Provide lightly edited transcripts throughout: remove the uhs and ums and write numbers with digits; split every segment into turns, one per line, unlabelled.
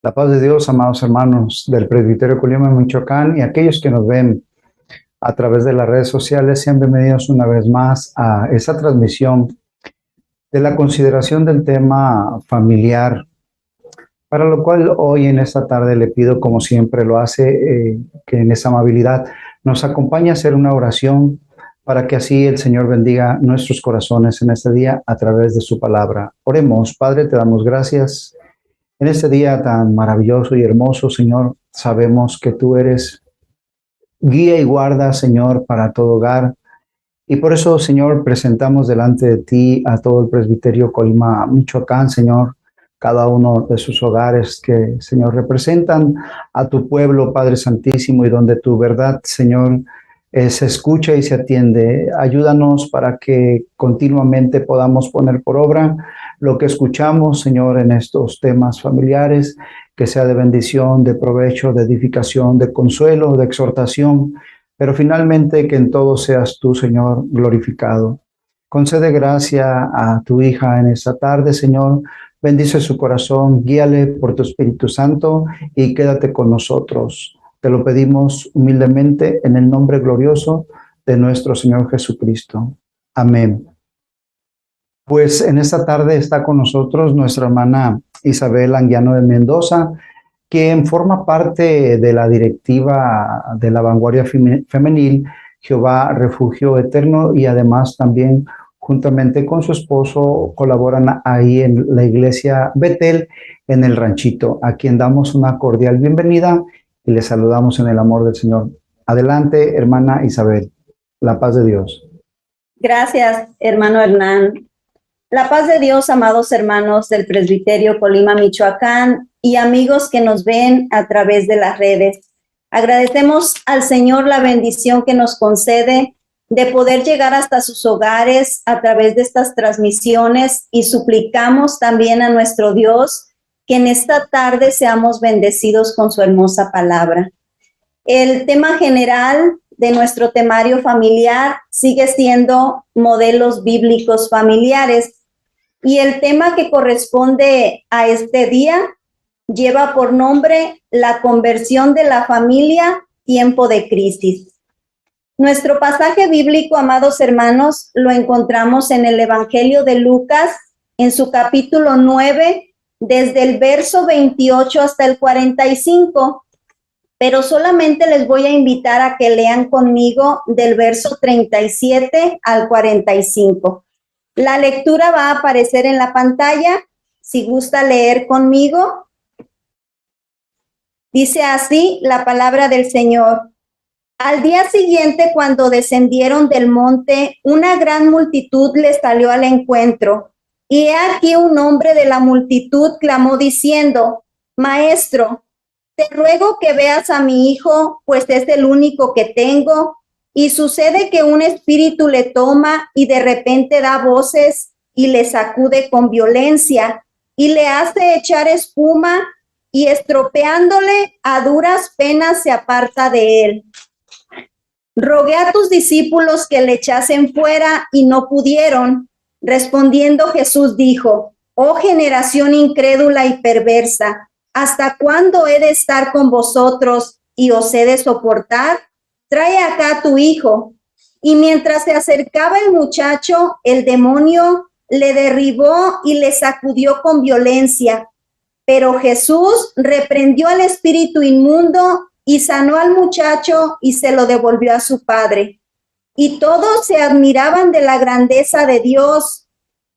La paz de Dios, amados hermanos del Presbiterio Colima, Michoacán, y aquellos que nos ven a través de las redes sociales, sean bienvenidos una vez más a esa transmisión de la consideración del tema familiar, para lo cual hoy en esta tarde le pido, como siempre lo hace, que en esa amabilidad nos acompañe a hacer una oración para que así el Señor bendiga nuestros corazones en este día a través de su palabra. Oremos. Padre, te damos gracias. En este día tan maravilloso y hermoso, Señor, sabemos que tú eres guía y guarda, Señor, para todo hogar. Y por eso, Señor, presentamos delante de ti a todo el Presbiterio Colima, Michoacán, Señor, cada uno de sus hogares que, Señor, representan a tu pueblo, Padre Santísimo, y donde tu verdad, Señor, se escucha y se atiende. Ayúdanos para que continuamente podamos poner por obra lo que escuchamos, Señor, en estos temas familiares, que sea de bendición, de provecho, de edificación, de consuelo, de exhortación, pero finalmente que en todo seas tú, Señor, glorificado. Concede gracia a tu hija en esta tarde, Señor. Bendice su corazón, guíale por tu Espíritu Santo y quédate con nosotros. Te lo pedimos humildemente en el nombre glorioso de nuestro Señor Jesucristo. Amén. Pues en esta tarde está con nosotros nuestra hermana Isabel Anguiano de Mendoza, quien forma parte de la directiva de la vanguardia femenil Jehová Refugio Eterno, y además también juntamente con su esposo colaboran ahí en la iglesia Betel en el Ranchito, a quien damos una cordial bienvenida y le saludamos en el amor del Señor. Adelante, hermana Isabel. La paz de Dios.
Gracias, hermano Hernán. La paz de Dios, amados hermanos del Presbiterio Colima, Michoacán, y amigos que nos ven a través de las redes. Agradecemos al Señor la bendición que nos concede de poder llegar hasta sus hogares a través de estas transmisiones, y suplicamos también a nuestro Dios que en esta tarde seamos bendecidos con su hermosa palabra. El tema general de nuestro temario familiar sigue siendo modelos bíblicos familiares, y el tema que corresponde a este día lleva por nombre la conversión de la familia, tiempo de crisis. Nuestro pasaje bíblico, amados hermanos, lo encontramos en el Evangelio de Lucas, en su capítulo 9, desde el verso 28 hasta el 45, pero solamente les voy a invitar a que lean conmigo del verso 37 al 45. La lectura va a aparecer en la pantalla, si gusta leer conmigo. Dice así la palabra del Señor. Al día siguiente, cuando descendieron del monte, una gran multitud les salió al encuentro. Y he aquí un hombre de la multitud clamó diciendo: Maestro, te ruego que veas a mi hijo, pues es el único que tengo, y sucede que un espíritu le toma y de repente da voces y le sacude con violencia y le hace echar espuma, y estropeándole a duras penas se aparta de él. Rogué a tus discípulos que le echasen fuera y no pudieron. Respondiendo Jesús dijo: Oh generación incrédula y perversa, ¿hasta cuándo he de estar con vosotros y os he de soportar? Trae acá a tu hijo. Y mientras se acercaba el muchacho, el demonio le derribó y le sacudió con violencia. Pero Jesús reprendió al espíritu inmundo y sanó al muchacho y se lo devolvió a su padre. Y todos se admiraban de la grandeza de Dios,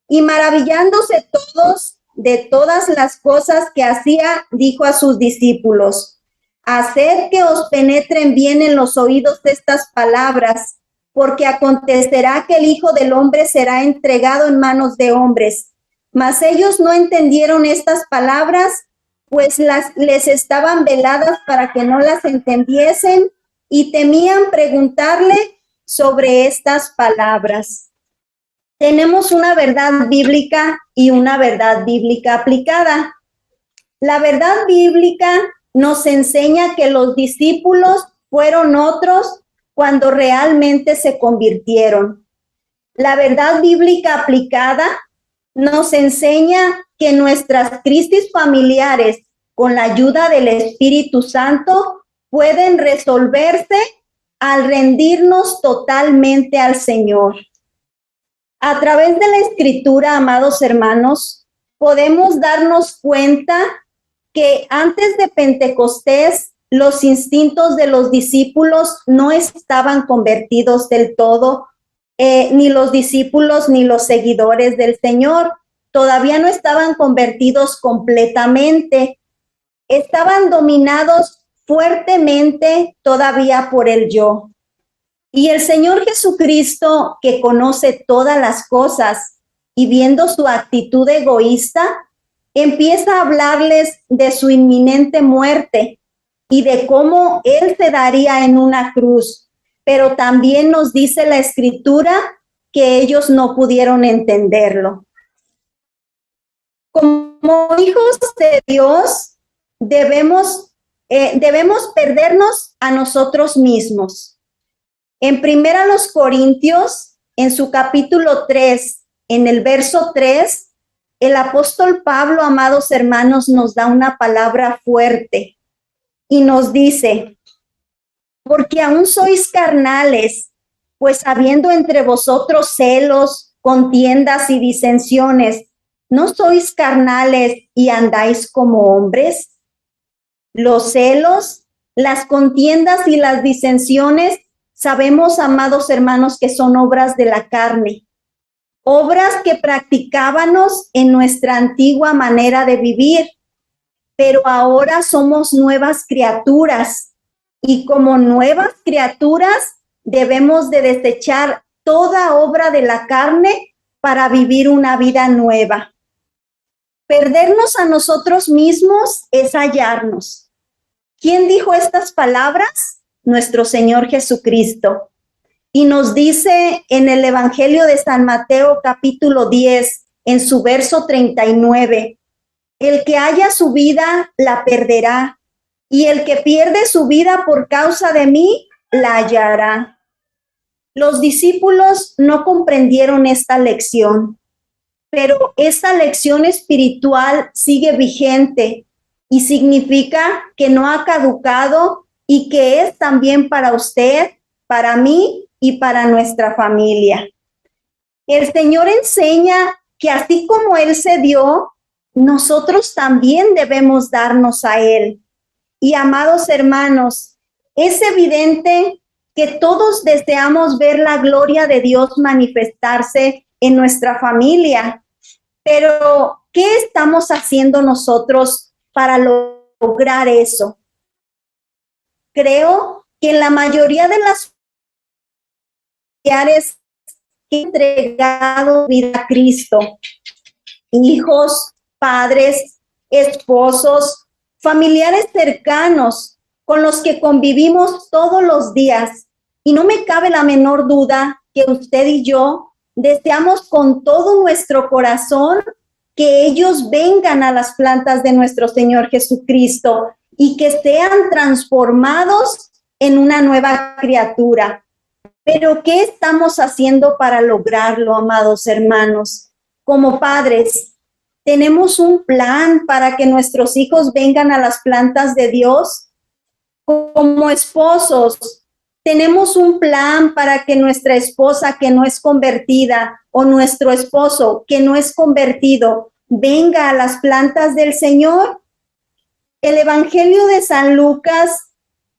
y maravillándose todos de todas las cosas que hacía, dijo a sus discípulos: Haced que os penetren bien en los oídos estas palabras, porque acontecerá que el Hijo del Hombre será entregado en manos de hombres. Mas ellos no entendieron estas palabras, pues les estaban veladas para que no las entendiesen, y temían preguntarle sobre estas palabras. Tenemos una verdad bíblica y una verdad bíblica aplicada. La verdad bíblica nos enseña que los discípulos fueron otros cuando realmente se convirtieron. La verdad bíblica aplicada nos enseña que nuestras crisis familiares con la ayuda del Espíritu Santo, pueden resolverse al rendirnos totalmente al Señor. A través de la Escritura, amados hermanos, podemos darnos cuenta que antes de Pentecostés, los instintos de los discípulos no estaban convertidos del todo, ni los discípulos ni los seguidores del Señor todavía no estaban convertidos completamente, estaban dominados fuertemente todavía por el yo. Y el Señor Jesucristo, que conoce todas las cosas y viendo su actitud egoísta, empieza a hablarles de su inminente muerte y de cómo Él se daría en una cruz. Pero también nos dice la Escritura que ellos no pudieron entenderlo. Como hijos de Dios, debemos perdernos a nosotros mismos. En 1 Corintios, en su capítulo 3, en el verso 3, el apóstol Pablo, amados hermanos, nos da una palabra fuerte y nos dice: porque aún sois carnales, pues habiendo entre vosotros celos, contiendas y disensiones, ¿no sois carnales y andáis como hombres? Los celos, las contiendas y las disensiones, sabemos, amados hermanos, que son obras de la carne, obras que practicábamos en nuestra antigua manera de vivir, pero ahora somos nuevas criaturas y como nuevas criaturas debemos de desechar toda obra de la carne para vivir una vida nueva. Perdernos a nosotros mismos es hallarnos. ¿Quién dijo estas palabras? Nuestro Señor Jesucristo. Y nos dice en el Evangelio de San Mateo, capítulo 10, en su verso 39, el que haya su vida la perderá, y el que pierde su vida por causa de mí la hallará. Los discípulos no comprendieron esta lección, pero esta lección espiritual sigue vigente y significa que no ha caducado y que es también para usted, para mí y para nuestra familia. El Señor enseña que así como Él se dio, nosotros también debemos darnos a Él. Y amados hermanos, es evidente que todos deseamos ver la gloria de Dios manifestarse en nuestra familia, pero ¿qué estamos haciendo nosotros para lograr eso? Creo que en la mayoría de las familiares que han entregado vida a Cristo, hijos, padres, esposos, familiares cercanos con los que convivimos todos los días. Y no me cabe la menor duda que usted y yo deseamos con todo nuestro corazón que ellos vengan a las plantas de nuestro Señor Jesucristo y que sean transformados en una nueva criatura. Pero ¿qué estamos haciendo para lograrlo, amados hermanos? Como padres, ¿tenemos un plan para que nuestros hijos vengan a las plantas de Dios? Como esposos, ¿tenemos un plan para que nuestra esposa que no es convertida o nuestro esposo que no es convertido venga a las plantas del Señor? El Evangelio de San Lucas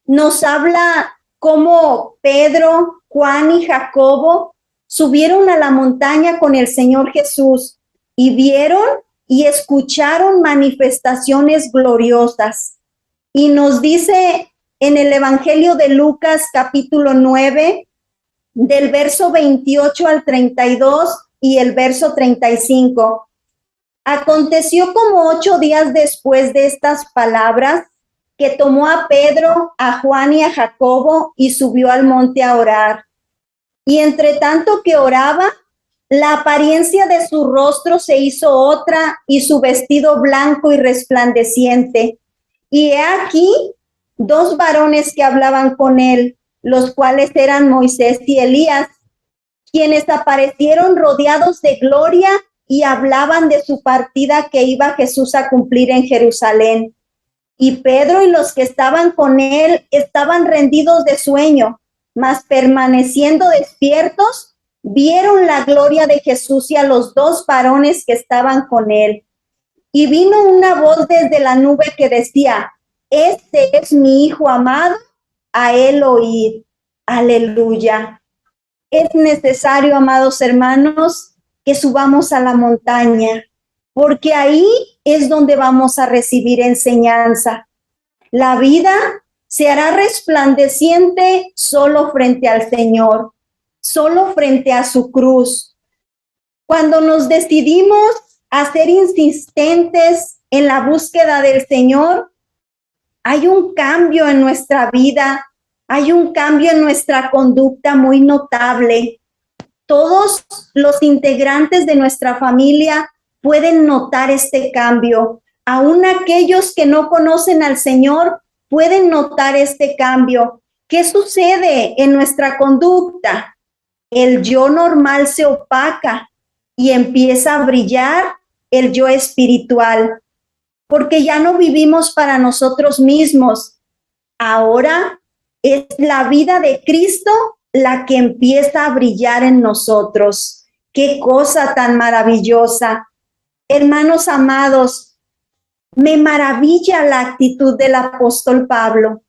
nos habla cómo Pedro, Juan y Jacobo subieron a la montaña con el Señor Jesús y vieron y escucharon manifestaciones gloriosas. Y nos dice en el Evangelio de Lucas, capítulo 9, del verso 28 al 32 y el verso 35. Aconteció como 8 días después de estas palabras que tomó a Pedro, a Juan y a Jacobo y subió al monte a orar. Y entre tanto que oraba, la apariencia de su rostro se hizo otra y su vestido blanco y resplandeciente. Y he aquí 2 varones que hablaban con él, los cuales eran Moisés y Elías, quienes aparecieron rodeados de gloria y hablaban de su partida que iba Jesús a cumplir en Jerusalén. Y Pedro y los que estaban con él estaban rendidos de sueño, mas permaneciendo despiertos, vieron la gloria de Jesús y a los dos varones que estaban con él. Y vino una voz desde la nube que decía: este es mi Hijo amado, a él oíd. Aleluya. Es necesario, amados hermanos, que subamos a la montaña, porque ahí es donde vamos a recibir enseñanza. La vida se hará resplandeciente solo frente al Señor, solo frente a su cruz. Cuando nos decidimos a ser insistentes en la búsqueda del Señor, hay un cambio en nuestra vida, hay un cambio en nuestra conducta muy notable. Todos los integrantes de nuestra familia pueden notar este cambio. Aún aquellos que no conocen al Señor pueden notar este cambio. ¿Qué sucede en nuestra conducta? El yo normal se opaca y empieza a brillar el yo espiritual, porque ya no vivimos para nosotros mismos. Ahora es la vida de Cristo la que empieza a brillar en nosotros. ¡Qué cosa tan maravillosa! Hermanos amados, me maravilla la actitud del apóstol Pablo.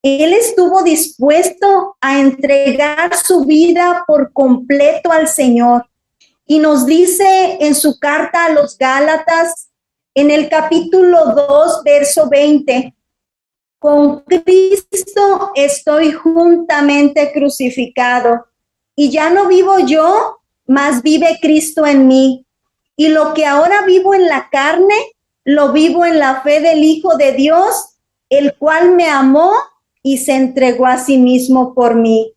Él estuvo dispuesto a entregar su vida por completo al Señor. Y nos dice en su carta a los Gálatas, en el capítulo 2, verso 20, con Cristo estoy juntamente crucificado, y ya no vivo yo, mas vive Cristo en mí. Y lo que ahora vivo en la carne, lo vivo en la fe del Hijo de Dios, el cual me amó y se entregó a sí mismo por mí.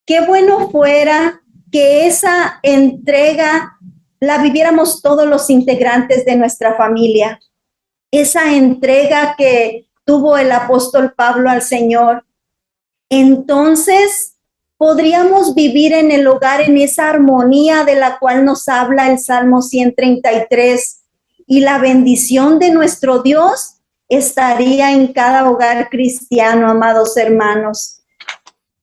Qué bueno fuera que esa entrega la viviéramos todos los integrantes de nuestra familia. Esa entrega que tuvo el apóstol Pablo al Señor. Entonces podríamos vivir en el hogar en esa armonía de la cual nos habla el Salmo 133, y la bendición de nuestro Dios estaría en cada hogar cristiano, amados hermanos.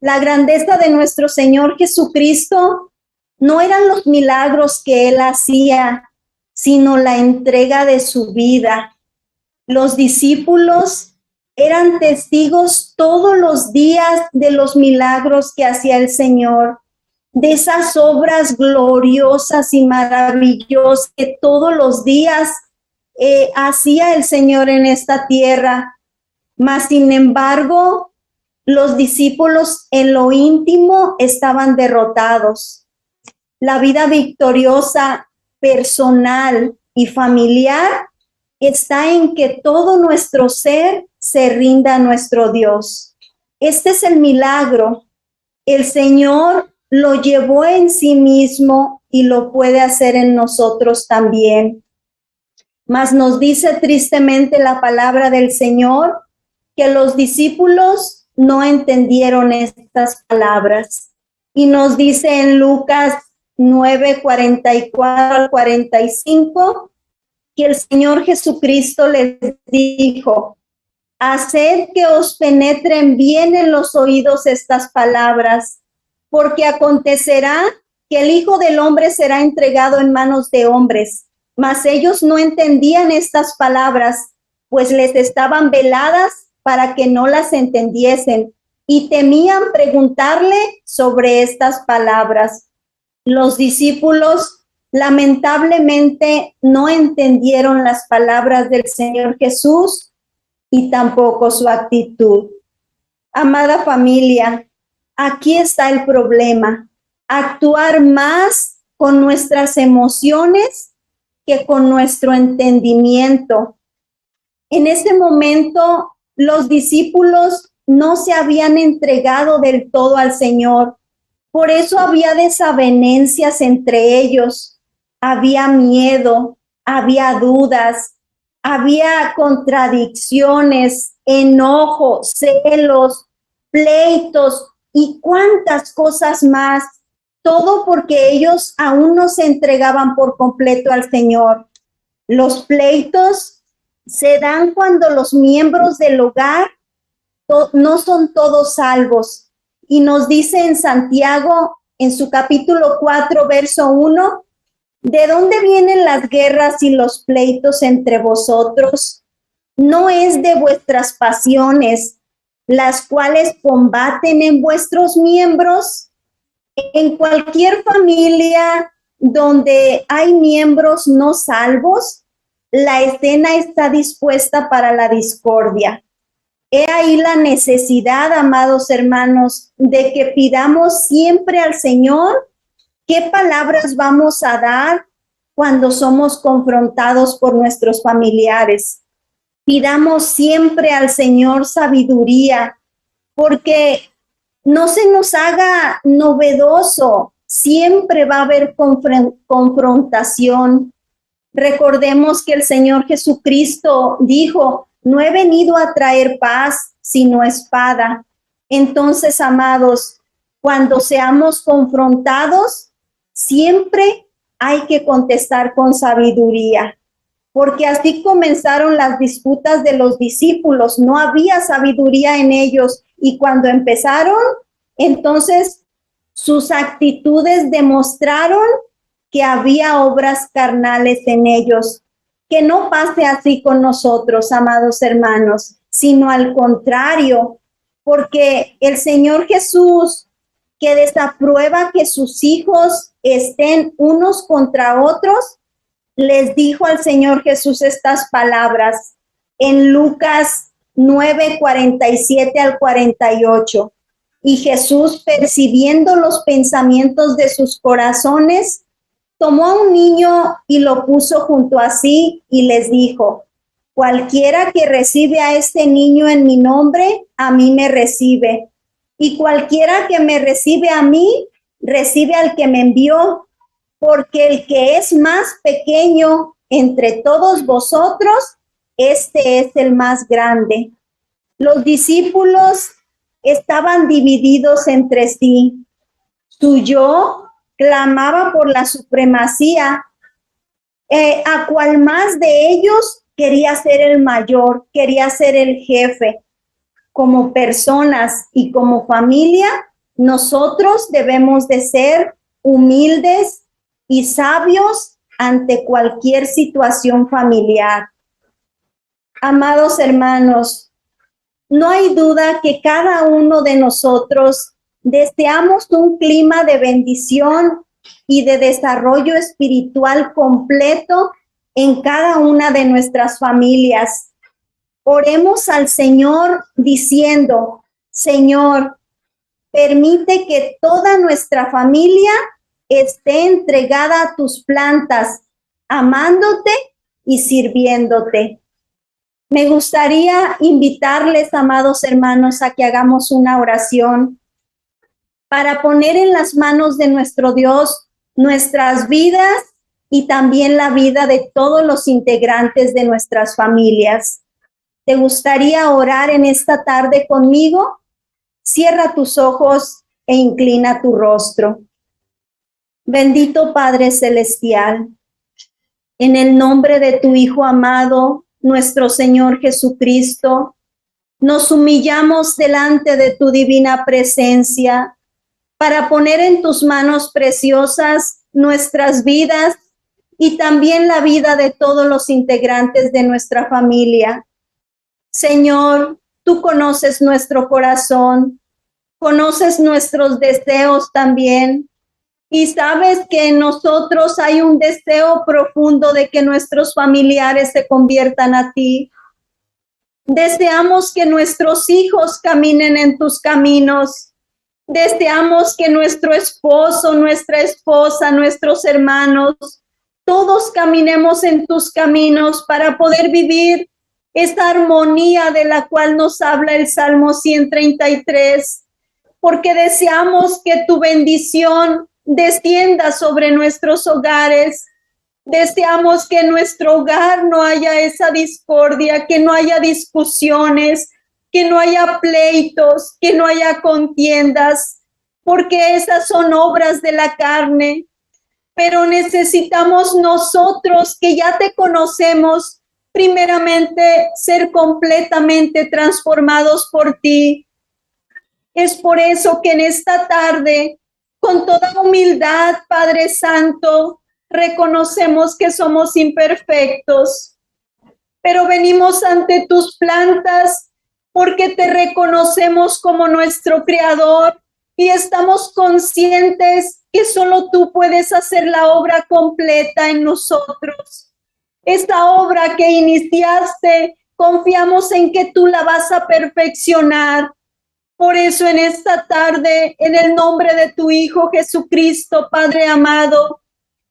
La grandeza de nuestro Señor Jesucristo no eran los milagros que Él hacía, sino la entrega de su vida. Los discípulos eran testigos todos los días de los milagros que hacía el Señor, de esas obras gloriosas y maravillosas que todos los días hacía el Señor en esta tierra. Mas, sin embargo, los discípulos en lo íntimo estaban derrotados. La vida victoriosa, personal y familiar está en que todo nuestro ser se rinda a nuestro Dios. Este es el milagro. El Señor lo llevó en sí mismo y lo puede hacer en nosotros también. Mas nos dice tristemente la palabra del Señor que los discípulos no entendieron estas palabras. Y nos dice en Lucas 9, 44 al 45, que el Señor Jesucristo les dijo: haced que os penetren bien en los oídos estas palabras, porque acontecerá que el Hijo del Hombre será entregado en manos de hombres. Mas ellos no entendían estas palabras, pues les estaban veladas para que no las entendiesen, y temían preguntarle sobre estas palabras. Los discípulos lamentablemente no entendieron las palabras del Señor Jesús y tampoco su actitud. Amada familia, aquí está el problema: actuar más con nuestras emociones que con nuestro entendimiento. En ese momento, los discípulos no se habían entregado del todo al Señor. Por eso había desavenencias entre ellos, había miedo, había dudas, había contradicciones, enojo, celos, pleitos y cuántas cosas más. Todo porque ellos aún no se entregaban por completo al Señor. Los pleitos se dan cuando los miembros del hogar no son todos salvos. Y nos dice en Santiago, en su capítulo 4, verso 1, ¿de dónde vienen las guerras y los pleitos entre vosotros? ¿No es de vuestras pasiones, las cuales combaten en vuestros miembros? En cualquier familia donde hay miembros no salvos, la escena está dispuesta para la discordia. He ahí la necesidad, amados hermanos, de que pidamos siempre al Señor qué palabras vamos a dar cuando somos confrontados por nuestros familiares. Pidamos siempre al Señor sabiduría, porque no se nos haga novedoso, siempre va a haber confrontación. Recordemos que el Señor Jesucristo dijo, no he venido a traer paz, sino espada. Entonces, amados, cuando seamos confrontados, siempre hay que contestar con sabiduría, porque así comenzaron las disputas de los discípulos, no había sabiduría en ellos, y cuando empezaron, entonces sus actitudes demostraron que había obras carnales en ellos. Que no pase así con nosotros, amados hermanos, sino al contrario, porque el Señor Jesús, que desaprueba que sus hijos estén unos contra otros, les dijo al Señor Jesús estas palabras en Lucas 9, 47 al 48. Y Jesús, percibiendo los pensamientos de sus corazones, tomó a un niño y lo puso junto a sí y les dijo, cualquiera que recibe a este niño en mi nombre, a mí me recibe. Y cualquiera que me recibe a mí, recibe al que me envió. Porque el que es más pequeño entre todos vosotros, este es el más grande. Los discípulos estaban divididos entre sí. Su yo clamaba por la supremacía, a cual más de ellos quería ser el mayor, quería ser el jefe. Como personas y como familia, nosotros debemos de ser humildes y sabios ante cualquier situación familiar. Amados hermanos, no hay duda que cada uno de nosotros deseamos un clima de bendición y de desarrollo espiritual completo en cada una de nuestras familias. Oremos al Señor diciendo, Señor, permite que toda nuestra familia esté entregada a tus plantas, amándote y sirviéndote. Me gustaría invitarles, amados hermanos, a que hagamos una oración para poner en las manos de nuestro Dios nuestras vidas y también la vida de todos los integrantes de nuestras familias. ¿Te gustaría orar en esta tarde conmigo? Cierra tus ojos e inclina tu rostro. Bendito Padre Celestial, en el nombre de tu Hijo amado, nuestro Señor Jesucristo, nos humillamos delante de tu divina presencia para poner en tus manos preciosas nuestras vidas y también la vida de todos los integrantes de nuestra familia. Señor, tú conoces nuestro corazón, conoces nuestros deseos también, y sabes que en nosotros hay un deseo profundo de que nuestros familiares se conviertan a ti. Deseamos que nuestros hijos caminen en tus caminos. Deseamos que nuestro esposo, nuestra esposa, nuestros hermanos, todos caminemos en tus caminos para poder vivir esta armonía de la cual nos habla el Salmo 133, porque deseamos que tu bendición descienda sobre nuestros hogares. Deseamos que en nuestro hogar no haya esa discordia, que no haya discusiones, que no haya pleitos, que no haya contiendas, porque esas son obras de la carne. Pero necesitamos nosotros que ya te conocemos, primeramente ser completamente transformados por ti. Es por eso que en esta tarde, con toda humildad, Padre Santo, reconocemos que somos imperfectos, pero venimos ante tus plantas porque te reconocemos como nuestro Creador y estamos conscientes que solo tú puedes hacer la obra completa en nosotros. Esta obra que iniciaste, confiamos en que tú la vas a perfeccionar. Por eso en esta tarde, en el nombre de tu Hijo Jesucristo, Padre amado,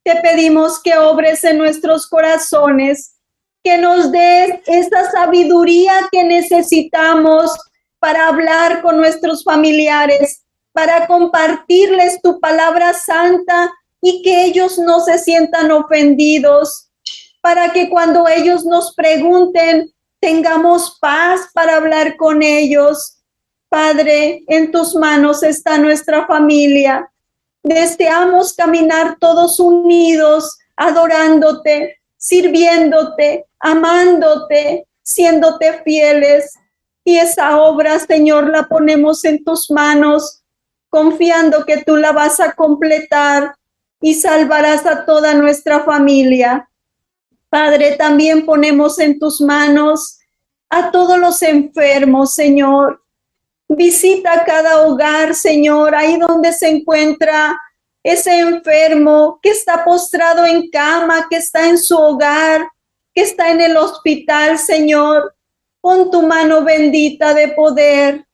te pedimos que obres en nuestros corazones, que nos des esta sabiduría que necesitamos para hablar con nuestros familiares, para compartirles tu palabra santa y que ellos no se sientan ofendidos, para que cuando ellos nos pregunten, tengamos paz para hablar con ellos. Padre, en tus manos está nuestra familia. Deseamos caminar todos unidos, adorándote, sirviéndote, amándote, siéndote fieles. Y esa obra, Señor, la ponemos en tus manos, confiando que tú la vas a completar y salvarás a toda nuestra familia. Padre, también ponemos en tus manos a todos los enfermos, Señor. Visita cada hogar, Señor, ahí donde se encuentra ese enfermo que está postrado en cama, que está en su hogar, que está en el hospital, Señor. Pon tu mano bendita de poder.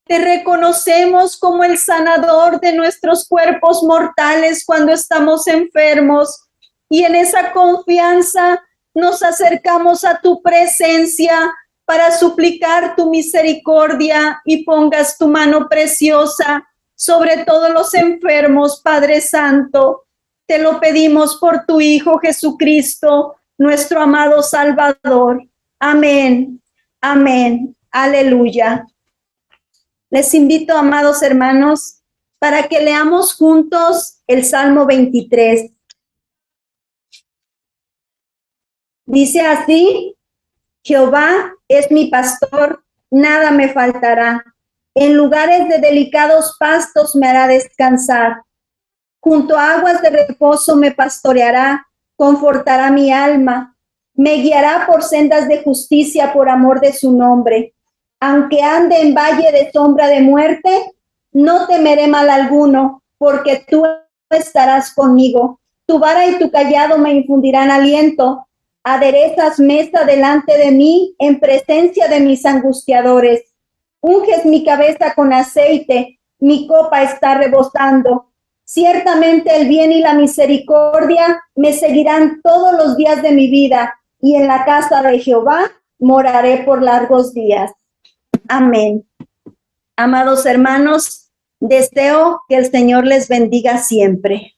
Te reconocemos como el sanador de nuestros cuerpos mortales cuando estamos enfermos. Y en esa confianza nos acercamos a tu presencia para suplicar tu misericordia y pongas tu mano preciosa sobre todos los enfermos, Padre Santo. Te lo pedimos por tu Hijo Jesucristo, nuestro amado Salvador. Amén, amén, aleluya. Les invito, amados hermanos, para que leamos juntos el Salmo 23. Dice así: Jehová es mi pastor, nada me faltará. En lugares de delicados pastos me hará descansar. Junto a aguas de reposo me pastoreará, confortará mi alma. Me guiará por sendas de justicia por amor de su nombre. Aunque ande en valle de sombra de muerte, no temeré mal alguno, porque tú estarás conmigo. Tu vara y tu cayado me infundirán aliento. Aderezas mesa delante de mí en presencia de mis angustiadores. Unges mi cabeza con aceite, mi copa está rebosando. Ciertamente el bien y la misericordia me seguirán todos los días de mi vida, y en la casa de Jehová moraré por largos días. Amén. Amados hermanos, deseo que el Señor les bendiga siempre.